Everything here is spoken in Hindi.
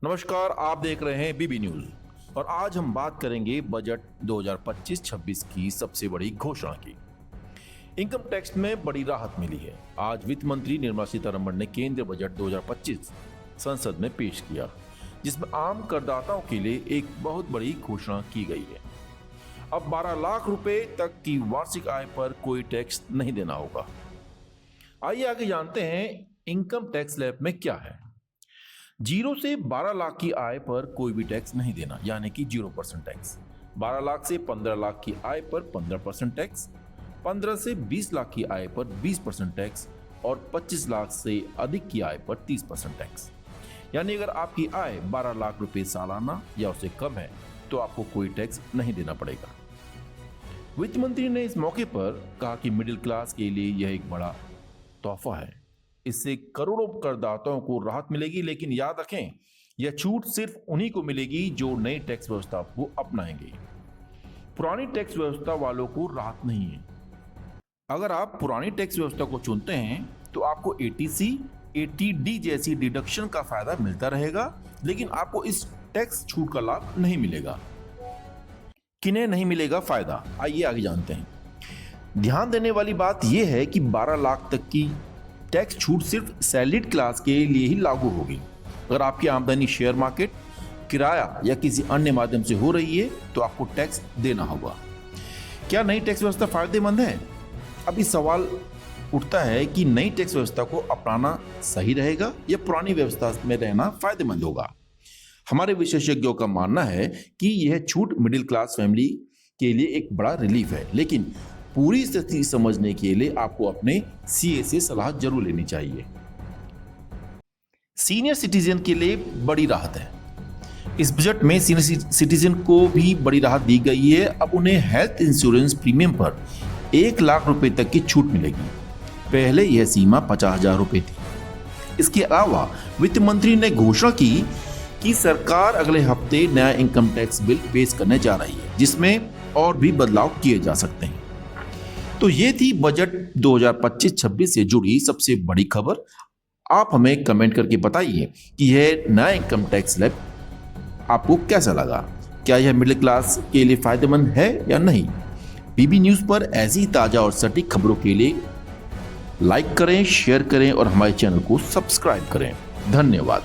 नमस्कार, आप देख रहे हैं बीबी न्यूज और आज हम बात करेंगे बजट 2025-26 की सबसे बड़ी घोषणा की। इनकम टैक्स में बड़ी राहत मिली है। आज वित्त मंत्री निर्मला सीतारमण ने केंद्रीय बजट 2025 संसद में पेश किया, जिसमें आम करदाताओं के लिए एक बहुत बड़ी घोषणा की गई है। अब 12 लाख रुपए तक की वार्षिक आय पर कोई टैक्स नहीं देना होगा। आइए आगे जानते हैं इनकम टैक्स स्लैब में क्या है। 0 से 12 लाख की आय पर कोई भी टैक्स नहीं देना, यानी कि 0% टैक्स। 12 लाख से 15 लाख की आय पर 15% टैक्स, 15 से 20 लाख की आय पर 20% टैक्स और 25 लाख से अधिक की आय पर 30% टैक्स। यानी अगर आपकी आय 12 लाख रुपए सालाना या उससे कम है तो आपको कोई टैक्स नहीं देना पड़ेगा। वित्त मंत्री ने इस मौके पर कहा कि मिडिल क्लास के लिए यह एक बड़ा तोहफा है। इससे करोड़ों करदाताओं को राहत मिलेगी, लेकिन याद रखें यह छूट सिर्फ उन्हीं को मिलेगी जो नई टैक्स व्यवस्था को अपनाएंगे। पुरानी टैक्स व्यवस्था वालों को राहत नहीं है। अगर आप पुरानी टैक्स व्यवस्था को चुनते हैं तो आपको एटीसी, एटीडी जैसी डिडक्शन का फायदा मिलता रहेगा, लेकिन आपको इस टैक्स छूट का लाभ नहीं मिलेगा। किन्हें नहीं मिलेगा फायदा, आइए आगे जानते हैं। ध्यान देने वाली बात यह है कि 12 लाख तक की टैक्स छूट सिर्फ सैलरीड क्लास के लिए ही लागू होगी। अगर आपकी आमदनी शेयर मार्केट, किराया या किसी अन्य माध्यम से हो रही है तो आपको टैक्स देना होगा। क्या नई टैक्स व्यवस्था फायदेमंद है? अभी सवाल उठता है कि नई टैक्स व्यवस्था को अपनाना सही रहेगा या पुरानी व्यवस्था में रहना फायदेमंद होगा। हमारे विशेषज्ञों का मानना है कि यह छूट मिडिल क्लास फैमिली के लिए एक बड़ा रिलीफ है, लेकिन पूरी स्थिति समझने के लिए आपको अपने सीए से सलाह जरूर लेनी चाहिए। सीनियर सिटीजन के लिए बड़ी राहत है। इस बजट में सीनियर सिटीजन को भी बड़ी राहत दी गई है। अब उन्हें हेल्थ इंश्योरेंस प्रीमियम पर 1 लाख रुपए तक की छूट मिलेगी। पहले यह सीमा 50,000 रुपए थी। इसके अलावा वित्त मंत्री ने घोषणा की कि सरकार अगले हफ्ते नया इनकम टैक्स बिल पेश करने जा रही है, जिसमें और भी बदलाव किए जा सकते हैं। तो ये थी बजट 2025-26 से जुड़ी सबसे बड़ी खबर। आप हमें कमेंट करके बताइए कि यह नया इनकम टैक्स स्लैब आपको कैसा लगा। क्या यह मिडिल क्लास के लिए फायदेमंद है या नहीं? बीबी न्यूज पर ऐसी ताजा और सटीक खबरों के लिए लाइक करें, शेयर करें और हमारे चैनल को सब्सक्राइब करें। धन्यवाद।